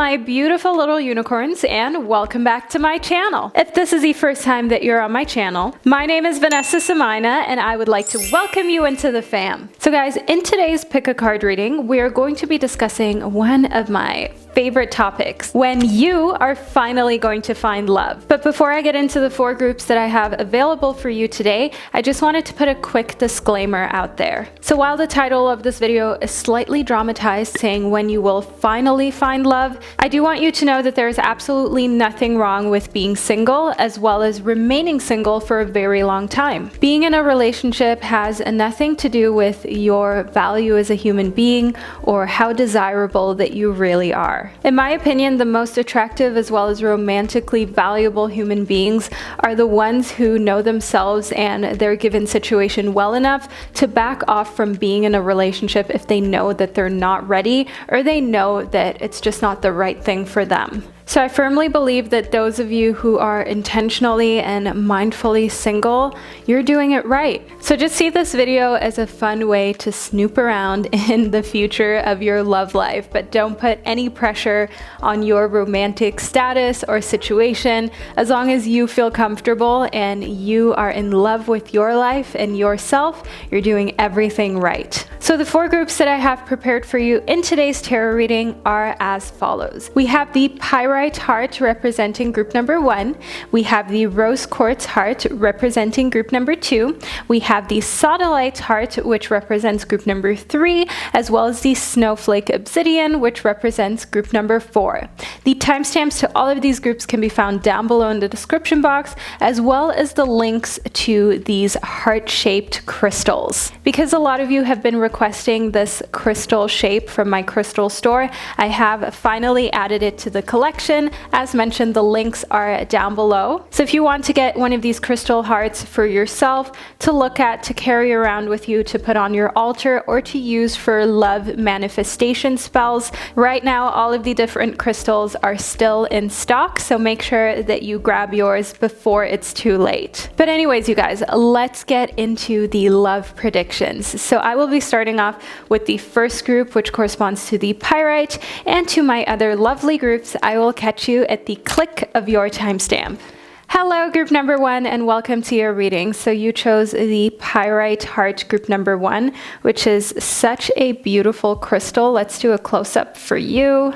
my beautiful little unicorns, and welcome back to my channel. If this is the first time that you're on my channel, my name is Vanessa and I, and I would like to welcome you into the fam. So guys, in today's pick a card reading, we are going to be discussing one of my favorite topics, when you are finally going to find love. But before I get into the 4 groups that I have available for you today, I just wanted to put a quick disclaimer out there. So while the title of this video is slightly dramatized, saying when you will finally find love, I do want you to know that there is absolutely nothing wrong with being single, as well as remaining single for a very long time. Being in a relationship has nothing to do with your value as a human being or how desirable that you really are. In my opinion, the most attractive as well as romantically valuable human beings are the ones who know themselves and their given situation well enough to back off from being in a relationship if they know that they're not ready or they know that it's just not the right thing for them. So I firmly believe that those of you who are intentionally and mindfully single, you're doing it right. So just see this video as a fun way to snoop around in the future of your love life, but don't put any pressure on your romantic status or situation. As long as you feel comfortable and you are in love with your life and yourself, you're doing everything right. So the 4 groups that I have prepared for you in today's tarot reading are as follows. We have the Pyrite heart representing group number 1. We have the Rose Quartz heart representing group number 2. We have the Sodalite heart, which represents group number 3, as well as the Snowflake Obsidian, which represents group number 4. The timestamps to all of these groups can be found down below in the description box, as well as the links to these heart-shaped crystals. Because a lot of you have been requesting this crystal shape from my crystal store, I have finally added it to the collection. As mentioned, the links are down below. So if you want to get one of these crystal hearts for yourself to look at, to carry around with you, to put on your altar, or to use for love manifestation spells, right now all of the different crystals are still in stock, so make sure that you grab yours before it's too late. But anyways, you guys, let's get into the love predictions. So I will be starting off with the first group, which corresponds to the Pyrite, and to my other lovely groups, I will catch you at the click of your timestamp. Hello, group number 1, and welcome to your reading. So you chose the Pyrite heart group number 1, which is such a beautiful crystal. Let's do a close-up for you.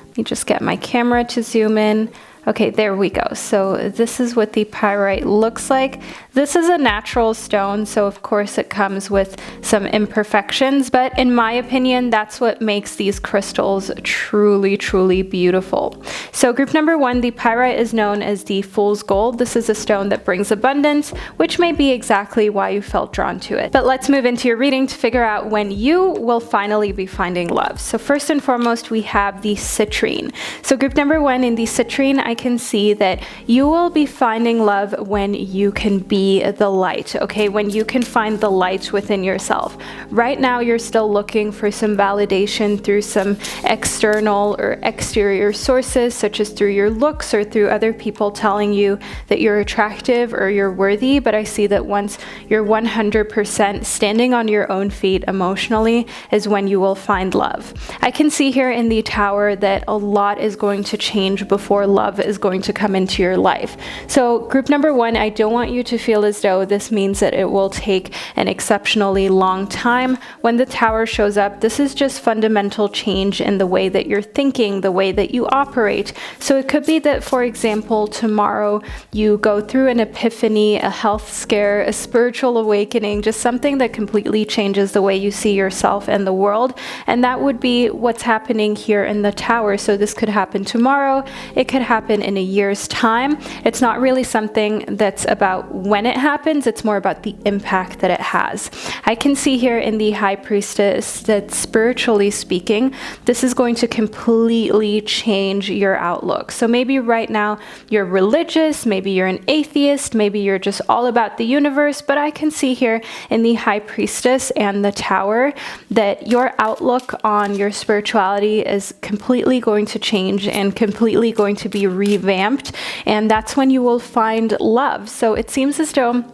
Let me just get my camera to zoom in. Okay, there we go. So this is what the Pyrite looks like. This is a natural stone, so of course it comes with some imperfections, but in my opinion, that's what makes these crystals truly, truly beautiful. So group number 1, the Pyrite is known as the Fool's Gold. This is a stone that brings abundance, which may be exactly why you felt drawn to it. But let's move into your reading to figure out when you will finally be finding love. So first and foremost, we have the Citrine. So group number 1, in the Citrine, I can see that you will be finding love when you can be the light, okay? When you can find the light within yourself. Right now, you're still looking for some validation through some external or exterior sources, such as through your looks or through other people telling you that you're attractive or you're worthy. But I see that once you're 100% standing on your own feet emotionally is when you will find love. I can see here in the Tower that a lot is going to change before love is going to come into your life. So group number 1, I don't want you to feel as though this means that it will take an exceptionally long time. When the Tower shows up, this is just fundamental change in the way that you're thinking, the way that you operate. So it could be that, for example, tomorrow you go through an epiphany, a health scare, a spiritual awakening, just something that completely changes the way you see yourself and the world. And that would be what's happening here in the Tower. So this could happen tomorrow. It could happen in a year's time. It's not really something that's about when it happens, it's more about the impact that it has. I can see here in the High Priestess that spiritually speaking, this is going to completely change your outlook. So maybe right now you're religious, maybe you're an atheist, maybe you're just all about the universe, but I can see here in the High Priestess and the Tower that your outlook on your spirituality is completely going to change and completely going to be revamped, and that's when you will find love. So it seems as though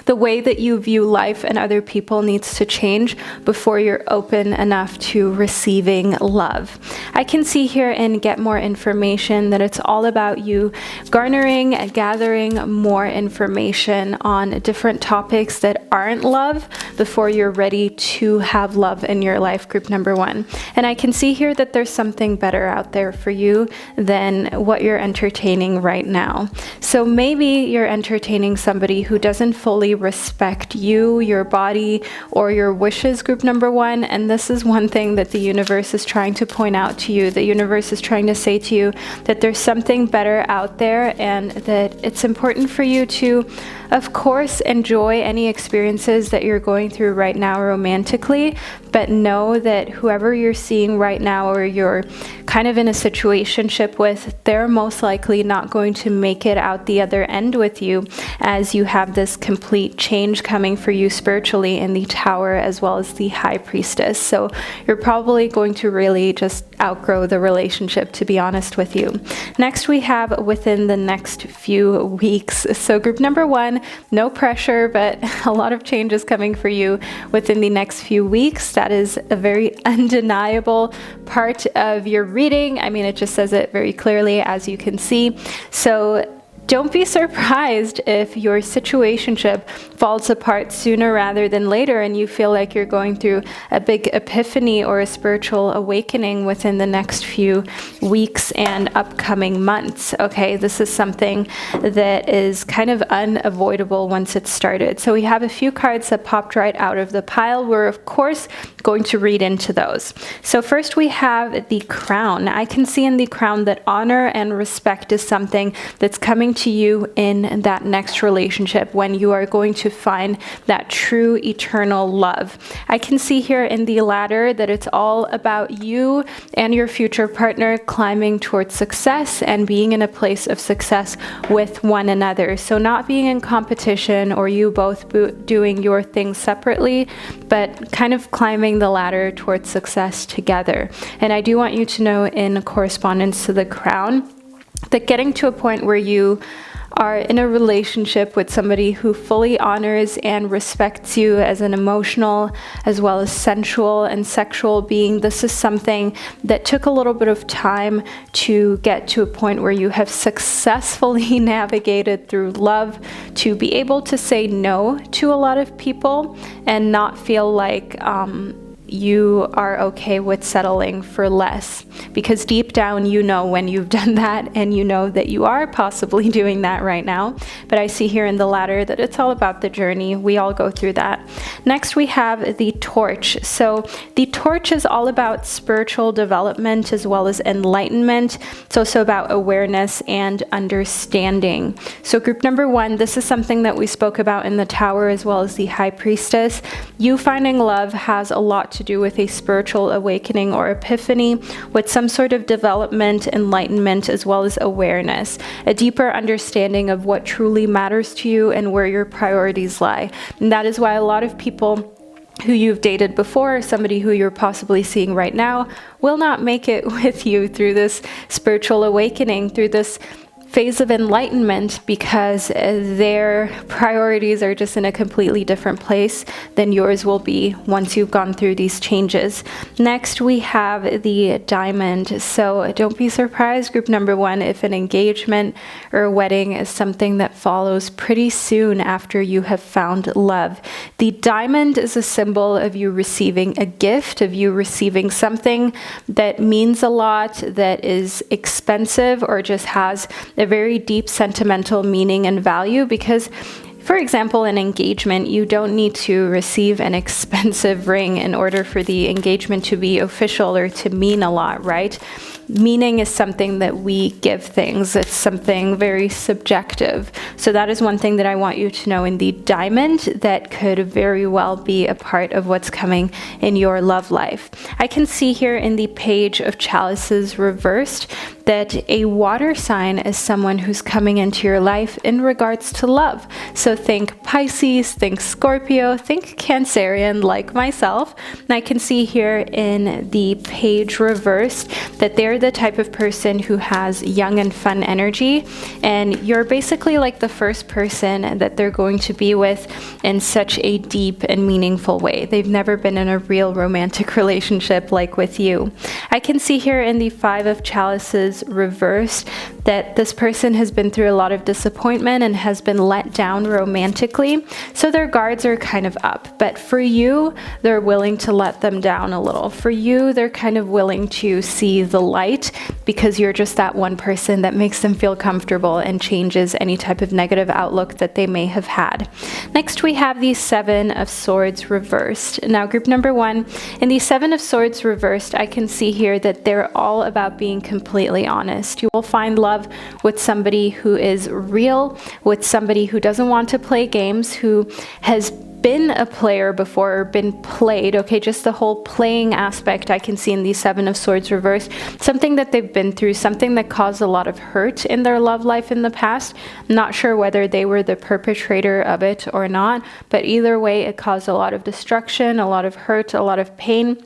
the way that you view life and other people needs to change before you're open enough to receiving love. I can see here in Get More Information that it's all about you garnering and gathering more information on different topics that aren't love before you're ready to have love in your life, group number 1. And I can see here that there's something better out there for you than what you're entertaining right now. So maybe you're entertaining somebody who doesn't fully respect you, your body, or your wishes, group number 1. And this is one thing that the universe is trying to point out to you. The universe is trying to say to you that there's something better out there, and that it's important for you to, of course, enjoy any experiences that you're going through right now romantically, but know that whoever you're seeing right now or you're kind of in a situationship with, they're most likely not going to make it out the other end with you, as you have this complete change coming for you spiritually in the Tower as well as the High Priestess. So you're probably going to really just outgrow the relationship, to be honest with you. Next, we have within the next few weeks. So group number 1, no pressure, but a lot of changes coming for you within the next few weeks. That is a very undeniable part of your reading. I mean, it just says it very clearly, as you can see. So don't be surprised if your situationship falls apart sooner rather than later and you feel like you're going through a big epiphany or a spiritual awakening within the next few weeks and upcoming months. Okay, this is something that is kind of unavoidable once it's started. So we have a few cards that popped right out of the pile. We're, of course, going to read into those. So first we have the Crown. I can see in the Crown that honor and respect is something that's coming to you in that next relationship, when you are going to find that true eternal love. I can see here in the Ladder that it's all about you and your future partner climbing towards success and being in a place of success with one another. So not being in competition or you both doing your thing separately, but kind of climbing the ladder towards success together. And I do want you to know, in correspondence to the Crown, that getting to a point where you are in a relationship with somebody who fully honors and respects you as an emotional as well as sensual and sexual being, this is something that took a little bit of time to get to a point where you have successfully navigated through love to be able to say no to a lot of people and not feel like you are okay with settling for less, because deep down you know when you've done that, and you know that you are possibly doing that right now. But I see here in the Ladder that it's all about the journey. We all go through that. Next we have the Torch. So the Torch is all about spiritual development as well as enlightenment. It's also about awareness and understanding. So group number 1, this is something that we spoke about in the Tower as well as the High Priestess. You finding love has a lot to do with a spiritual awakening or epiphany, with some sort of development, enlightenment, as well as awareness, a deeper understanding of what truly matters to you and where your priorities lie. And that is why a lot of people who you've dated before, or somebody who you're possibly seeing right now, will not make it with you through this spiritual awakening, through this phase of enlightenment, because their priorities are just in a completely different place than yours will be once you've gone through these changes. Next, we have the Diamond. So don't be surprised, group number 1, if an engagement or a wedding is something that follows pretty soon after you have found love. The Diamond is a symbol of you receiving a gift, of you receiving something that means a lot, that is expensive, or just has a very deep sentimental meaning and value. Because, for example, an engagement, you don't need to receive an expensive ring in order for the engagement to be official or to mean a lot, right? Meaning is something that we give things. It's something very subjective. So that is one thing that I want you to know in the Diamond that could very well be a part of what's coming in your love life. I can see here in the Page of Chalices reversed that a water sign is someone who's coming into your life in regards to love. So think Pisces, think Scorpio, think Cancerian like myself. And I can see here in the Page reversed that they're the type of person who has young and fun energy, and you're basically like the first person that they're going to be with in such a deep and meaningful way. They've never been in a real romantic relationship like with you. I can see here in the Five of Chalices reversed that this person has been through a lot of disappointment and has been let down romantically. So their guards are kind of up. But for you, they're willing to let them down a little. For you, they're kind of willing to see the light because you're just that one person that makes them feel comfortable and changes any type of negative outlook that they may have had. Next, we have the Seven of Swords reversed. Now, group number one, in the Seven of Swords reversed, I can see here that they're all about being completely honest. You will find love with somebody who is real, with somebody who doesn't want to play games, who has been a player before or been played. Okay, just the whole playing aspect I can see in the Seven of Swords reversed. Something that they've been through, something that caused a lot of hurt in their love life in the past. Not sure whether they were the perpetrator of it or not, but either way, it caused a lot of destruction, a lot of hurt, a lot of pain.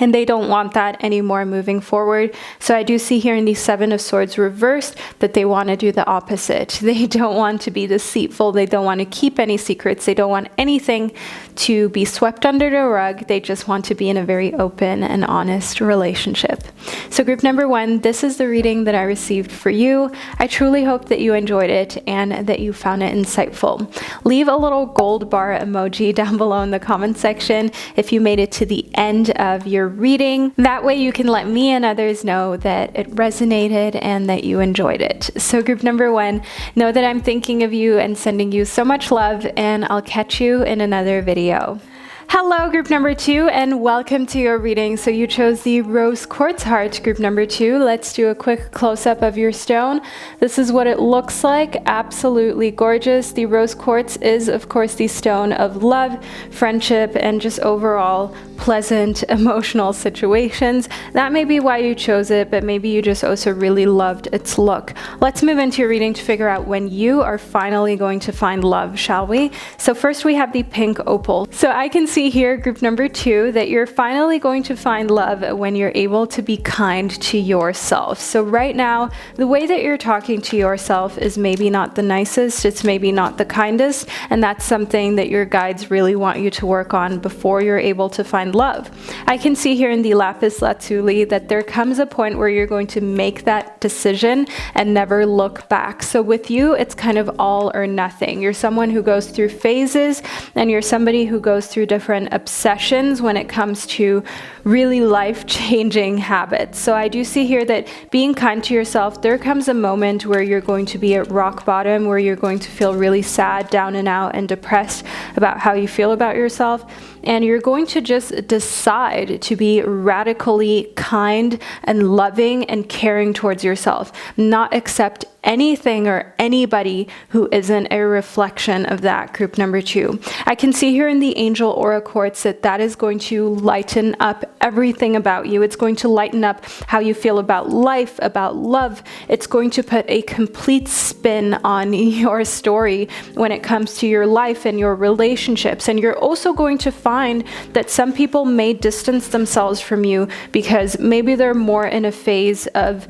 And they don't want that anymore moving forward. So I do see here in the Seven of Swords reversed that they want to do the opposite. They don't want to be deceitful. They don't want to keep any secrets. They don't want anything to be swept under the rug. They just want to be in a very open and honest relationship. So group number one, this is the reading that I received for you. I truly hope that you enjoyed it and that you found it insightful. Leave a little gold bar emoji down below in the comment section if you made it to the end of your reading. That way you can let me and others know that it resonated and that you enjoyed it. So group number one, know that I'm thinking of you and sending you so much love, and I'll catch you in another video. Hello, group number two, and welcome to your reading. So you chose the Rose Quartz Heart, group number two. Let's do a quick close-up of your stone. This is what it looks like. Absolutely gorgeous. The Rose Quartz is, of course, the stone of love, friendship, and just overall pleasant emotional situations. That may be why you chose it, but maybe you just also really loved its look. Let's move into your reading to figure out when you are finally going to find love, shall we? So first we have the pink opal. So I can see here, group number two, that you're finally going to find love when you're able to be kind to yourself. So right now, the way that you're talking to yourself is maybe not the nicest, it's maybe not the kindest, and that's something that your guides really want you to work on before you're able to find love. I can see here in the lapis lazuli that there comes a point where you're going to make that decision and never look back. So with you, it's kind of all or nothing. You're someone who goes through phases, and you're somebody who goes through different obsessions when it comes to really life-changing habits. So I do see here that being kind to yourself, there comes a moment where you're going to be at rock bottom, where you're going to feel really sad, down and out, and depressed about how you feel about yourself. And you're going to just decide to be radically kind and loving and caring towards yourself, not accept anything or anybody who isn't a reflection of that, group number two. I can see here in the Angel Aura Quartz that that is going to lighten up everything about you. It's going to lighten up how you feel about life, about love. It's going to put a complete spin on your story when it comes to your life and your relationships. And you're also going to find that some people may distance themselves from you because maybe they're more in a phase of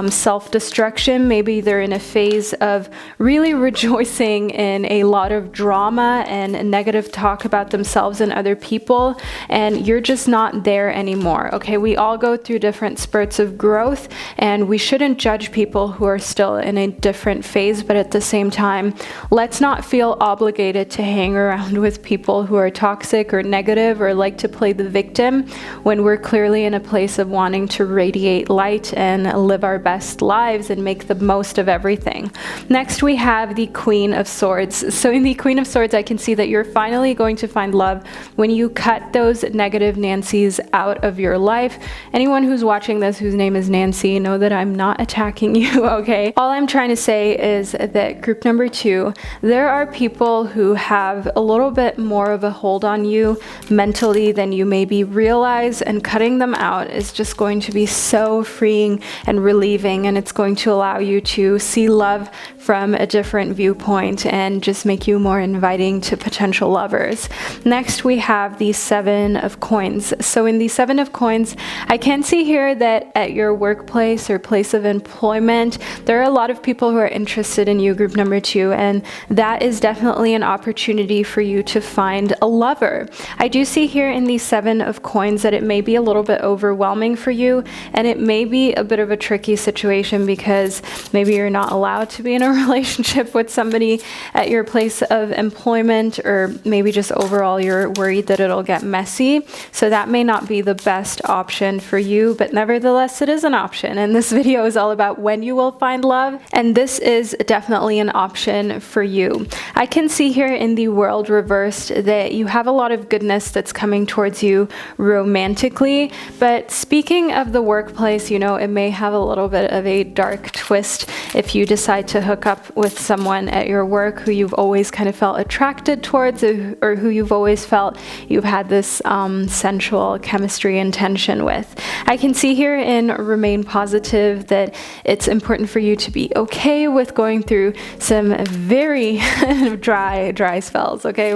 self-destruction. Maybe they're in a phase of really rejoicing in a lot of drama and negative talk about themselves and other people, and you're just not there anymore. Okay, we all go through different spurts of growth, and we shouldn't judge people who are still in a different phase, but at the same time, let's not feel obligated to hang around with people who are toxic or negative or like to play the victim when we're clearly in a place of wanting to radiate light and live our best lives and make the most of everything. Next, we have the Queen of Swords. So in the Queen of Swords, I can see that you're finally going to find love when you cut those negative Nancys out of your life. Anyone who's watching this whose name is Nancy, know that I'm not attacking you, okay? All I'm trying to say is that group number two, there are people who have a little bit more of a hold on you mentally than you maybe realize, and cutting them out is just going to be so freeing and relieving, and it's going to allow you to see love from a different viewpoint and just make you more inviting to potential lovers. Next, we have the Seven of Coins. So in the Seven of Coins, I can see here that at your workplace or place of employment, there are a lot of people who are interested in you, group number two, and that is definitely an opportunity for you to find a lover. I do see here in the 7 of coins that it may be a little bit overwhelming for you, and it may be a bit of a tricky situation because maybe you're not allowed to be in a relationship with somebody at your place of employment, or maybe just overall you're worried that it'll get messy. So that may not be the best option for you, but nevertheless it is an option. And this video is all about when you will find love, and this is definitely an option for you. I can see here in the world reversed that you have a lot of goodness that's coming towards you romantically, but speaking of the workplace, you know, it may have a little bit of a dark twist if you decide to hook up with someone at your work who you've always kind of felt attracted towards, or who you've always felt you've had this sensual chemistry and tension with. I can see here in Remain Positive that it's important for you to be okay with going through some very dry spells, okay?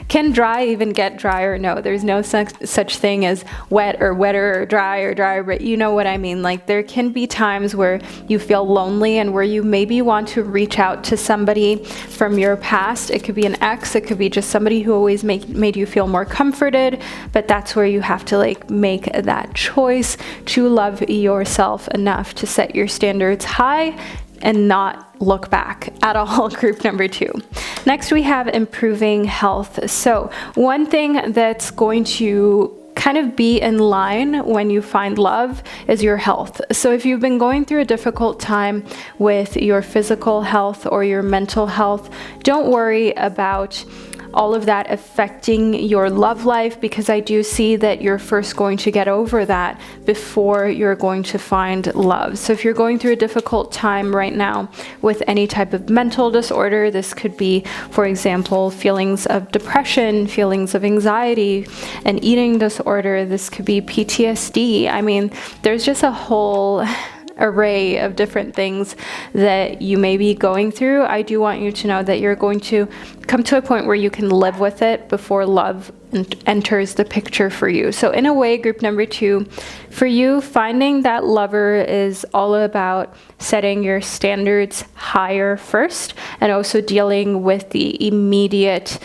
Can dry even get drier? No, there's no such thing as wet or wetter or dry, but you know what I mean. Like, there can be times where you feel lonely and where you maybe want to reach out to somebody from your past. It could be an ex, it could be just somebody who always made you feel more comforted, but that's where you have to like make that choice to love yourself enough to set your standards high and not look back at all. Group number 2. Next, we have improving health. So one thing that's going to kind of be in line when you find love is your health. So if you've been going through a difficult time with your physical health or your mental health, don't worry about all of that affecting your love life, because I do see that you're first going to get over that before you're going to find love. So if you're going through a difficult time right now with any type of mental disorder, this could be, for example, feelings of depression, feelings of anxiety, an eating disorder. This could be PTSD. I mean, there's just a whole array of different things that you may be going through. I do want you to know that you're going to come to a point where you can live with it before love enters the picture for you. So in a way, group number 2, for you, finding that lover is all about setting your standards higher first, and also dealing with the immediate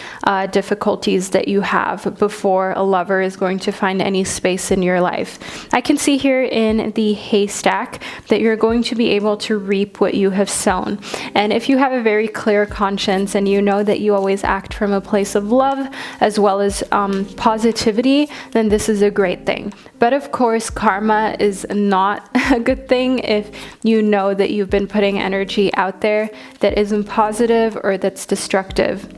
difficulties that you have before a lover is going to find any space in your life. I can see here in the haystack that you're going to be able to reap what you have sown. And if you have a very clear conscience and you know that you always act from a place of love as well as positivity, then this is a great thing. But of course, karma is not a good thing if you know that you've been putting energy out there that isn't positive or that's destructive.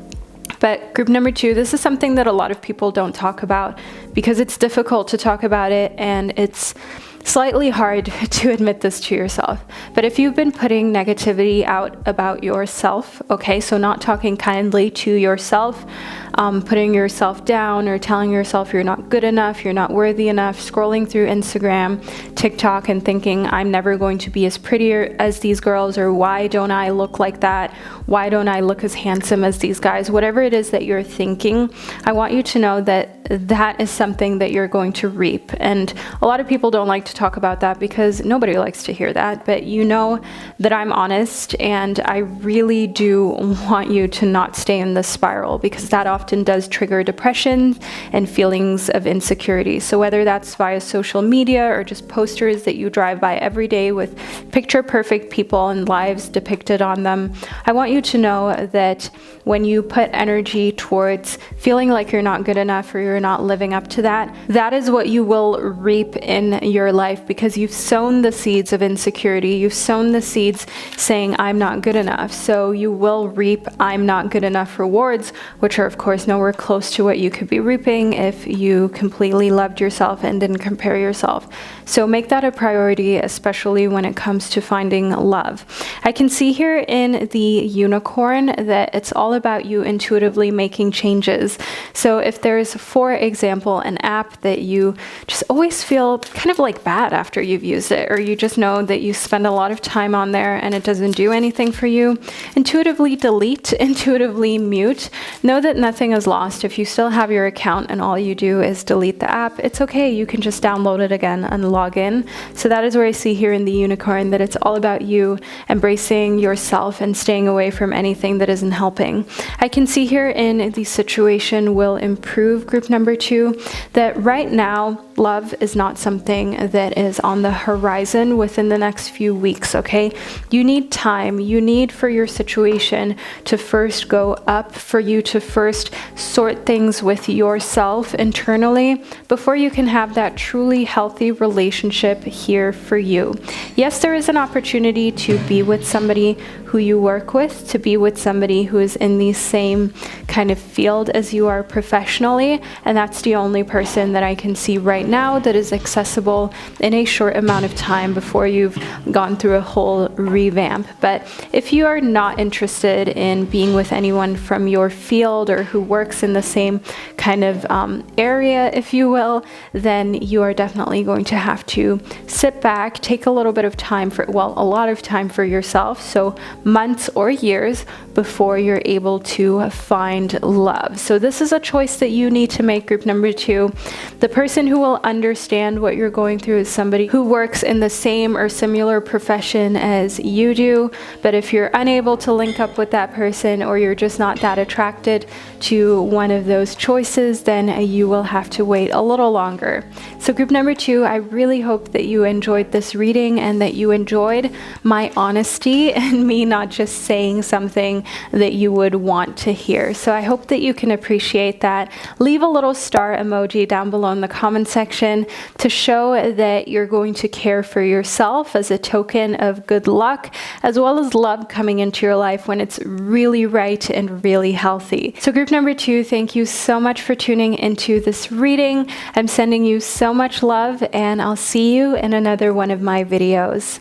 But group number 2, this is something that a lot of people don't talk about because it's difficult to talk about it, and it's slightly hard to admit this to yourself. But if you've been putting negativity out about yourself, okay, so not talking kindly to yourself, putting yourself down or telling yourself you're not good enough, you're not worthy enough, scrolling through Instagram, TikTok, and thinking, I'm never going to be as pretty as these girls, or why don't I look like that? Why don't I look as handsome as these guys? Whatever it is that you're thinking, I want you to know that that is something that you're going to reap. And a lot of people don't like to talk about that because nobody likes to hear that, but you know that I'm honest, and I really do want you to not stay in this spiral, because that often does trigger depression and feelings of insecurity. So whether that's via social media or just posters that you drive by every day with picture perfect people and lives depicted on them, I want you to know that when you put energy towards feeling like you're not good enough or you're not living up to that, that is what you will reap in your life, because you've sown the seeds of insecurity. You've sown the seeds saying, I'm not good enough. So you will reap I'm not good enough rewards, which are of course nowhere close to what you could be reaping if you completely loved yourself and didn't compare yourself. So make that a priority, especially when it comes to finding love. I can see here in the unicorn that it's all about you intuitively making changes. So if there's, for example, an app that you just always feel kind of like bad after you've used it, or you just know that you spend a lot of time on there and it doesn't do anything for you, intuitively delete, intuitively mute. Know that nothing nothing is lost. If you still have your account and all you do is delete the app, it's okay. You can just download it again and log in. So that is where I see here in the unicorn that it's all about you embracing yourself and staying away from anything that isn't helping. I can see here in the situation will improve group number 2 that right now love is not something that is on the horizon within the next few weeks, okay? You need time. You need for your situation to first go up, for you to first sort things with yourself internally before you can have that truly healthy relationship here for you. Yes, there is an opportunity to be with somebody who you work with, to be with somebody who is in the same kind of field as you are professionally, and that's the only person that I can see right now that is accessible in a short amount of time before you've gone through a whole revamp. But if you are not interested in being with anyone from your field or who works in the same kind of area, if you will, then you are definitely going to have to sit back, take a little bit of time for, well, a lot of time for yourself, so months or years before you're able to find love. So this is a choice that you need to make, group number 2. The person who will understand what you're going through is somebody who works in the same or similar profession as you do. But if you're unable to link up with that person, or you're just not that attracted to one of those choices, then you will have to wait a little longer. So group number 2, I really hope that you enjoyed this reading and that you enjoyed my honesty and me not just saying something that you would want to hear. So I hope that you can appreciate that. Leave a little star emoji down below in the comment section to show that you're going to care for yourself as a token of good luck, as well as love coming into your life when it's really right and really healthy. So group number 2, thank you so much for tuning into this reading. I'm sending you so much love, and I'll see you in another one of my videos.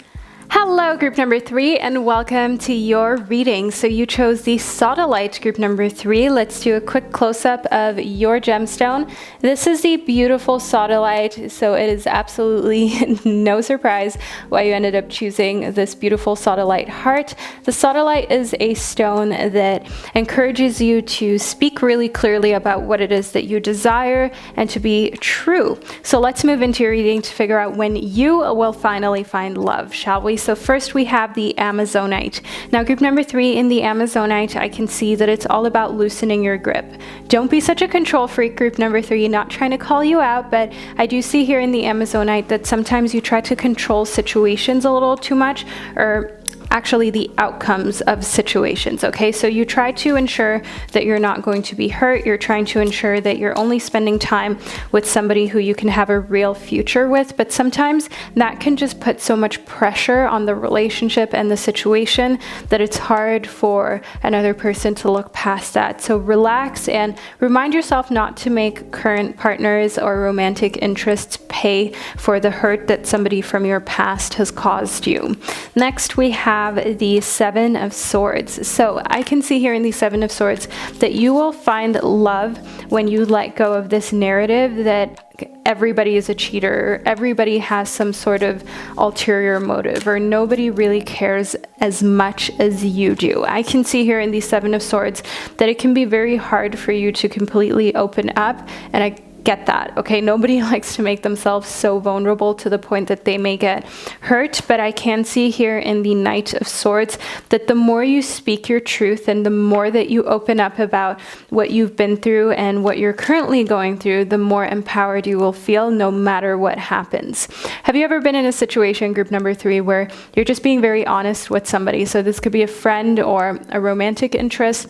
Hello, group number 3, and welcome to your reading. So you chose the Sodalite, group number 3. Let's do a quick close-up of your gemstone. This is the beautiful Sodalite, so it is absolutely no surprise why you ended up choosing this beautiful Sodalite heart. The Sodalite is a stone that encourages you to speak really clearly about what it is that you desire and to be true. So let's move into your reading to figure out when you will finally find love, shall we? So first we have the Amazonite. Now group number 3, in the Amazonite, I can see that it's all about loosening your grip. Don't be such a control freak, group number 3, not trying to call you out, but I do see here in the Amazonite that sometimes you try to control situations a little too much, or actually the outcomes of situations, okay? So you try to ensure that you're not going to be hurt. You're trying to ensure that you're only spending time with somebody who you can have a real future with, but sometimes that can just put so much pressure on the relationship and the situation that it's hard for another person to look past that. So relax and remind yourself not to make current partners or romantic interests pay for the hurt that somebody from your past has caused you. Next, we have the 7 of Swords. So I can see here in the 7 of Swords that you will find love when you let go of this narrative that everybody is a cheater, everybody has some sort of ulterior motive, or nobody really cares as much as you do. I can see here in the 7 of Swords that it can be very hard for you to completely open up, and I get that, okay? Nobody likes to make themselves so vulnerable to the point that they may get hurt, but I can see here in the Knight of Swords that the more you speak your truth and the more that you open up about what you've been through and what you're currently going through, the more empowered you will feel no matter what happens. Have you ever been in a situation, group number 3, where you're just being very honest with somebody? So this could be a friend or a romantic interest,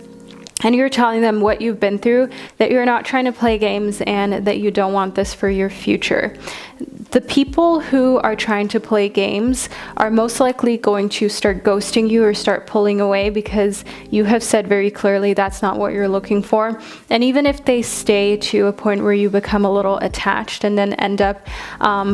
and you're telling them what you've been through, that you're not trying to play games and that you don't want this for your future. The people who are trying to play games are most likely going to start ghosting you or start pulling away because you have said very clearly that's not what you're looking for. And even if they stay to a point where you become a little attached and then end up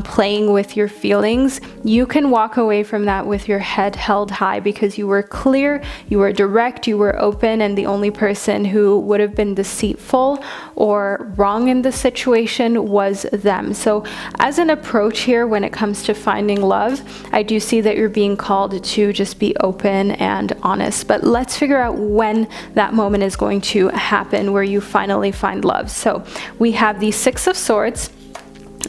playing with your feelings, you can walk away from that with your head held high because you were clear, you were direct, you were open, and the only person person who would have been deceitful or wrong in the situation was them. So as an approach here, when it comes to finding love, I do see that you're being called to just be open and honest. But let's figure out when that moment is going to happen where you finally find love. So we have the Six of Swords,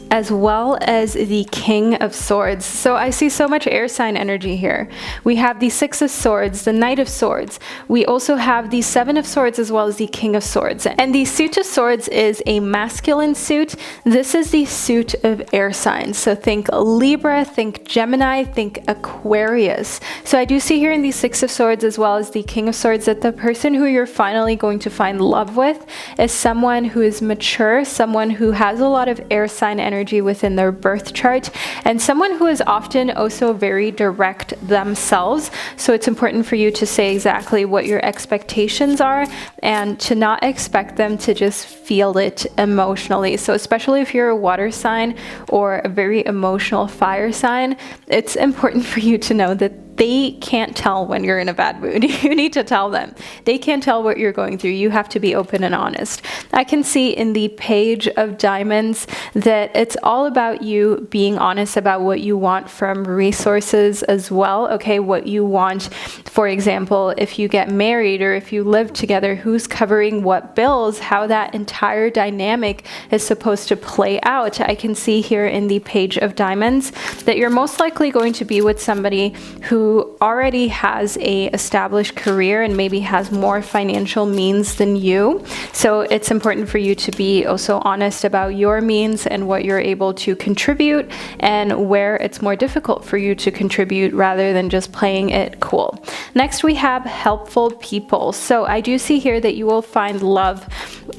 as well as the King of Swords. So I see so much air sign energy here. We have the Six of Swords, the Knight of Swords. We also have the Seven of Swords as well as the King of Swords. And the Suit of Swords is a masculine suit. This is the suit of air signs. So think Libra, think Gemini, think Aquarius. So I do see here in the Six of Swords as well as the King of Swords that the person who you're finally going to find love with is someone who is mature, someone who has a lot of air sign energy within their birth chart, and someone who is often also very direct themselves. So it's important for you to say exactly what your expectations are and to not expect them to just feel it emotionally. So especially if you're a water sign or a very emotional fire sign, it's important for you to know that they can't tell when you're in a bad mood. You need to tell them. They can't tell what you're going through. You have to be open and honest. I can see in the Page of Diamonds that it's all about you being honest about what you want from resources as well. Okay, what you want, for example, if you get married or if you live together, who's covering what bills, how that entire dynamic is supposed to play out. I can see here in the Page of Diamonds that you're most likely going to be with somebody who already has a established career and maybe has more financial means than you. So it's important for you to be also honest about your means and what you're able to contribute and where it's more difficult for you to contribute rather than just playing it cool. Next, we have helpful people. So I do see here that you will find love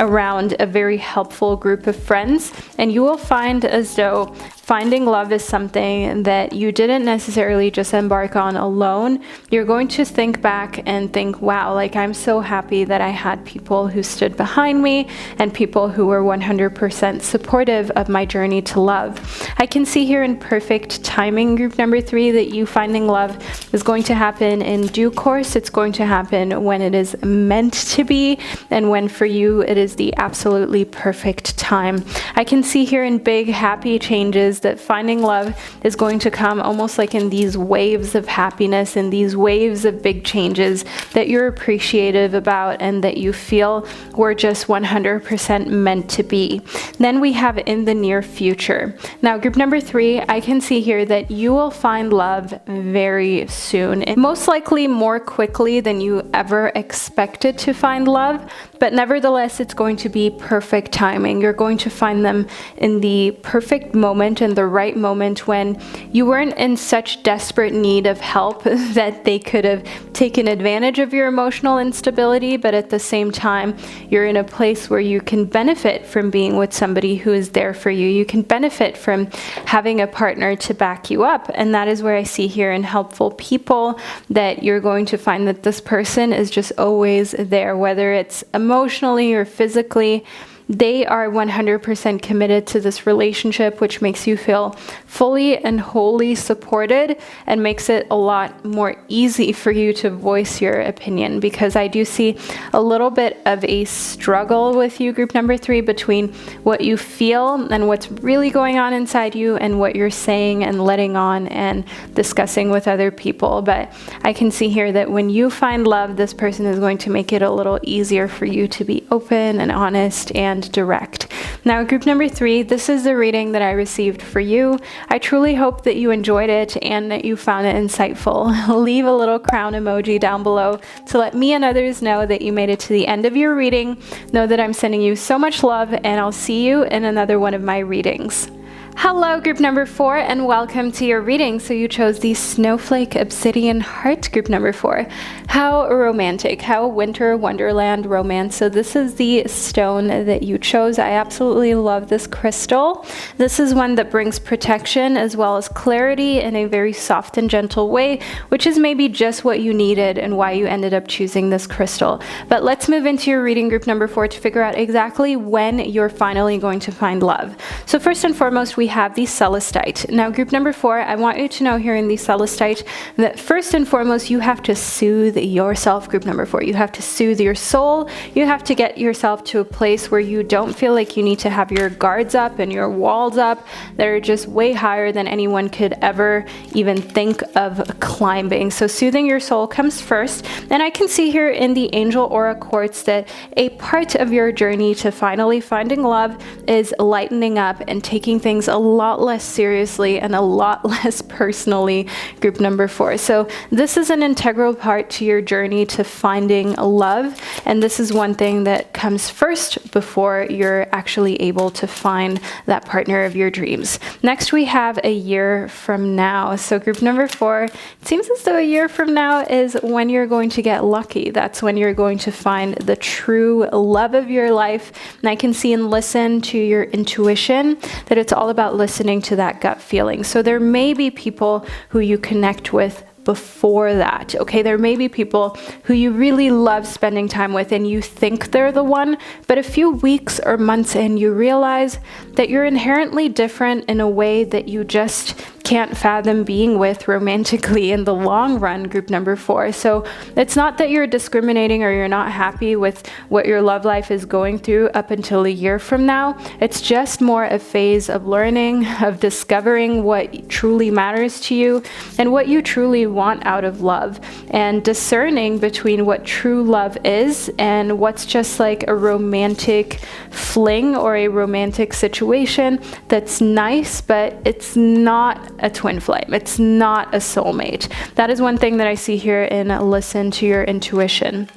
around a very helpful group of friends, and you will find as though finding love is something that you didn't necessarily just embark on alone. You're going to think back and think, wow, like I'm so happy that I had people who stood behind me and people who were 100% supportive of my journey to love. I can see here in perfect timing, group number 3, that you finding love is going to happen in due course. It's going to happen when it is meant to be and when for you it is the absolutely perfect time. I can see here in big happy changes that finding love is going to come almost like in these waves of happiness and these waves of big changes that you're appreciative about and that you feel were just 100% meant to be. Then we have in the near future. Now, group number 3, I can see here that you will find love very soon, and most likely more quickly than you ever expected to find love, but nevertheless, it's going to be perfect timing. You're going to find them in the perfect moment and the right moment when you weren't in such desperate need of help that they could have taken advantage of your emotional instability, but at the same time, you're in a place where you can benefit from being with somebody who is there for you. You can benefit from having a partner to back you up, and that is where I see here in helpful people that you're going to find that this person is just always there, whether it's emotionally or physically. They are 100% committed to this relationship, which makes you feel fully and wholly supported and makes it a lot more easy for you to voice your opinion, because I do see a little bit of a struggle with you, group number 3, between what you feel and what's really going on inside you and what you're saying and letting on and discussing with other people. But I can see here that when you find love, this person is going to make it a little easier for you to be open and honest and direct. Now, group number 3, this is the reading that I received for you. I truly hope that you enjoyed it and that you found it insightful. Leave a little crown emoji down below to let me and others know that you made it to the end of your reading. Know that I'm sending you so much love, and I'll see you in another one of my readings. Hello, group number 4, and welcome to your reading. So you chose the Snowflake Obsidian Heart, group number 4. How romantic, how winter wonderland romance. So this is the stone that you chose. I absolutely love this crystal. This is one that brings protection as well as clarity in a very soft and gentle way, which is maybe just what you needed and why you ended up choosing this crystal. But let's move into your reading, group number 4, to figure out exactly when you're finally going to find love. So first and foremost, we we have the Celestite. Now, group number 4, I want you to know here in the Celestite that first and foremost, you have to soothe yourself, group number 4. You have to soothe your soul. You have to get yourself to a place where you don't feel like you need to have your guards up and your walls up that are just way higher than anyone could ever even think of climbing. So soothing your soul comes first. And I can see here in the Angel Aura Quartz that a part of your journey to finally finding love is lightening up and taking things a lot less seriously and a lot less personally, group number 4. So this is an integral part to your journey to finding love, and this is one thing that comes first before you're actually able to find that partner of your dreams. Next, we have a year from now. So group number 4, it seems as though a year from now is when you're going to get lucky. That's when you're going to find the true love of your life. And I can see and listen to your intuition that it's all about listening to that gut feeling. So there may be people who you connect with before that, okay? There may be people who you really love spending time with and you think they're the one, but a few weeks or months in, you realize that you're inherently different in a way that you just can't fathom being with romantically in the long run, group number 4. So it's not that you're discriminating or you're not happy with what your love life is going through up until a year from now. It's just more a phase of learning, of discovering what truly matters to you and what you truly want out of love, and discerning between what true love is and what's just like a romantic fling or a romantic situation that's nice, but it's not a twin flame. It's not a soulmate. That is one thing that I see here in listen to your intuition.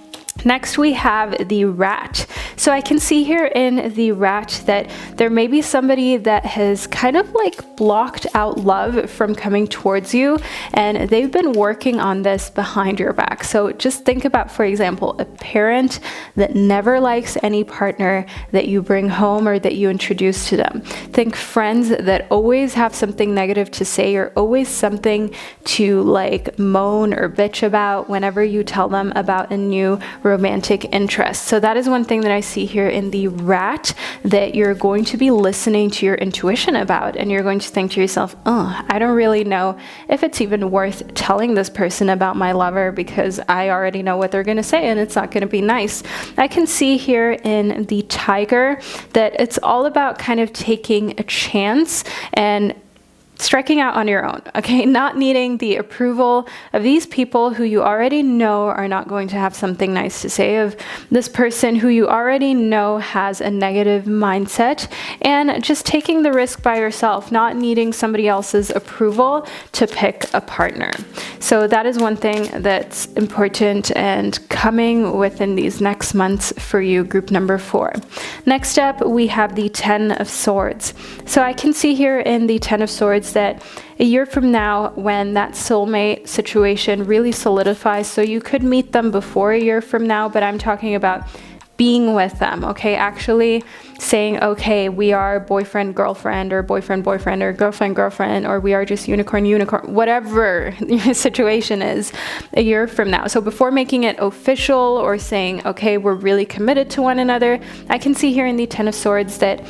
Next, we have the Rat. So I can see here in the Rat that there may be somebody that has kind of like blocked out love from coming towards you, and they've been working on this behind your back. So just think about, for example, a parent that never likes any partner that you bring home or that you introduce to them. Think friends that always have something negative to say or always something to like moan or bitch about whenever you tell them about a new romantic interest. So that is one thing that I see here in the Rat that you're going to be listening to your intuition about, and you're going to think to yourself, oh, I don't really know if it's even worth telling this person about my lover because I already know what they're going to say and it's not going to be nice. I can see here in the Tiger that it's all about kind of taking a chance and striking out on your own, okay? Not needing the approval of these people who you already know are not going to have something nice to say, of this person who you already know has a negative mindset, and just taking the risk by yourself, not needing somebody else's approval to pick a partner. So that is one thing that's important and coming within these next months for you, group number 4. Next up, we have the 10 of Swords. So I can see here in the 10 of Swords that a year from now, when that soulmate situation really solidifies, so you could meet them before a year from now, but I'm talking about being with them, okay? Actually saying, okay, we are boyfriend, girlfriend, or boyfriend, boyfriend, or girlfriend, girlfriend, or we are just unicorn, unicorn, whatever your situation is a year from now. So before making it official or saying, okay, we're really committed to one another, I can see here in the 10 of Swords that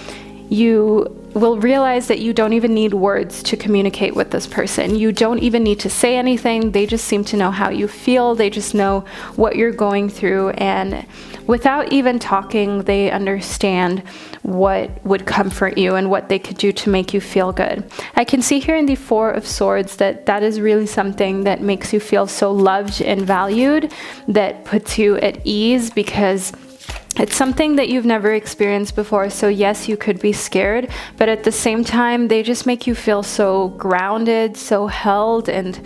you will realize that you don't even need words to communicate with this person. You don't even need to say anything. They just seem to know how you feel. They just know what you're going through. And without even talking, they understand what would comfort you and what they could do to make you feel good. I can see here in the 4 of Swords that that is really something that makes you feel so loved and valued, that puts you at ease, because it's something that you've never experienced before. So yes, you could be scared, but at the same time, they just make you feel so grounded, so held, and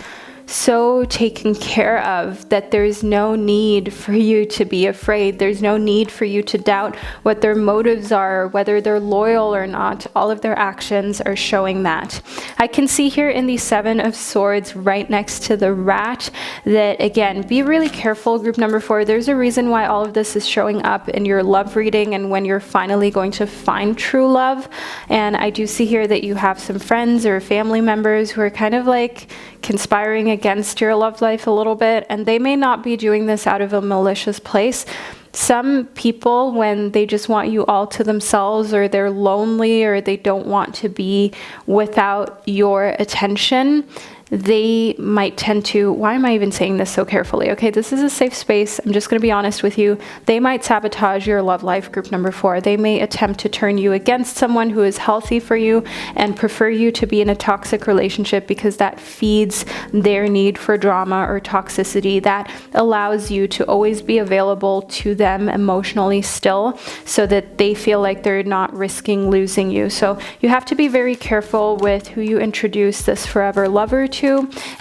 so taken care of that there's no need for you to be afraid. There's no need for you to doubt what their motives are, whether they're loyal or not. All of their actions are showing that. I can see here in the 7 of Swords right next to the Rat that, again, be really careful, group number 4. There's a reason why all of this is showing up in your love reading and when you're finally going to find true love. And I do see here that you have some friends or family members who are kind of like conspiring against your love life a little bit, and they may not be doing this out of a malicious place, some people, when they just want you all to themselves, or they're lonely, or they don't want to be without your attention, they might tend to, why am I even saying this so carefully? Okay, this is a safe space. I'm just going to be honest with you. They might sabotage your love life, group number 4. They may attempt to turn you against someone who is healthy for you and prefer you to be in a toxic relationship, because that feeds their need for drama or toxicity. That allows you to always be available to them emotionally still, so that they feel like they're not risking losing you. So you have to be very careful with who you introduce this forever lover to.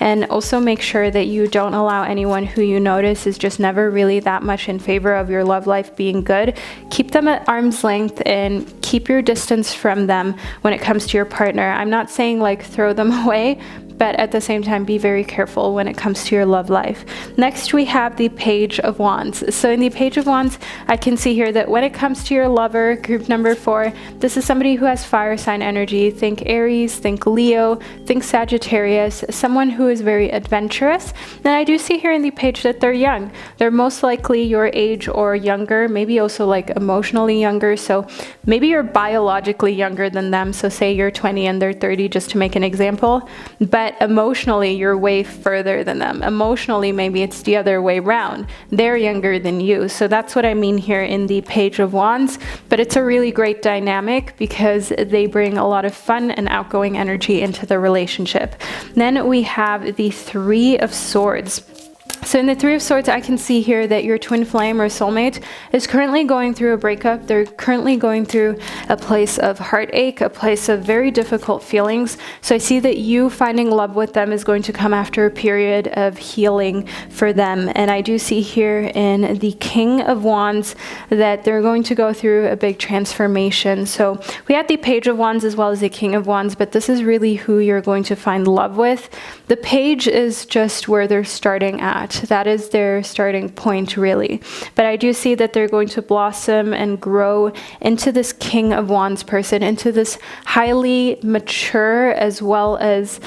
And also make sure that you don't allow anyone who you notice is just never really that much in favor of your love life being good. Keep them at arm's length and keep your distance from them when it comes to your partner. I'm not saying like throw them away, but at the same time, be very careful when it comes to your love life. Next, we have the Page of Wands. So in the Page of Wands, I can see here that when it comes to your lover, group number 4, this is somebody who has fire sign energy. Think Aries, think Leo, think Sagittarius, someone who is very adventurous. And I do see here in the page that they're young. They're most likely your age or younger, maybe also like emotionally younger. So maybe you're biologically younger than them. So say you're 20 and they're 30, just to make an example. But emotionally, you're way further than them. Emotionally, maybe it's the other way around. They're younger than you. So that's what I mean here in the Page of Wands. But it's a really great dynamic because they bring a lot of fun and outgoing energy into the relationship. Then we have the Three of Swords. So in the Three of Swords, I can see here that your twin flame or soulmate is currently going through a breakup. They're currently going through a place of heartache, a place of very difficult feelings. So I see that you finding love with them is going to come after a period of healing for them. And I do see here in the King of Wands that they're going to go through a big transformation. So we had the Page of Wands as well as the King of Wands, but this is really who you're going to find love with. The Page is just where they're starting at. That is their starting point, really. But I do see that they're going to blossom and grow into this King of Wands person, into this highly mature as well as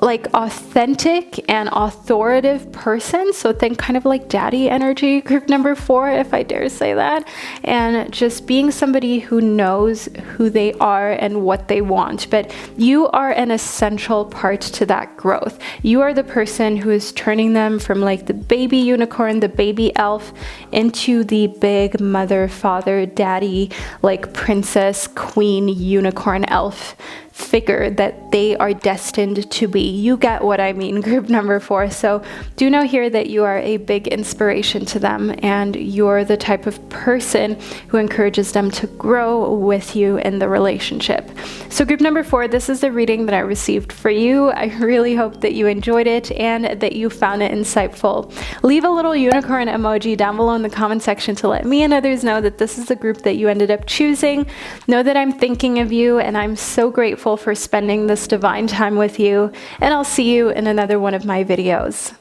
like authentic and authoritative person. So think kind of like daddy energy, group number 4, if I dare say that. And just being somebody who knows who they are and what they want. But you are an essential part to that growth. You are the person who is turning them from like the baby unicorn, the baby elf, into the big mother, father, daddy, like princess, queen, unicorn, elf figure that they are destined to be. You get what I mean, group number 4. So do know here that you are a big inspiration to them, and you're the type of person who encourages them to grow with you in the relationship. So group number 4, this is the reading that I received for you. I really hope that you enjoyed it and that you found it insightful. Leave a little unicorn emoji down below in the comment section to let me and others know that this is the group that you ended up choosing. Know that I'm thinking of you, and I'm so grateful for spending this divine time with you, and I'll see you in another one of my videos.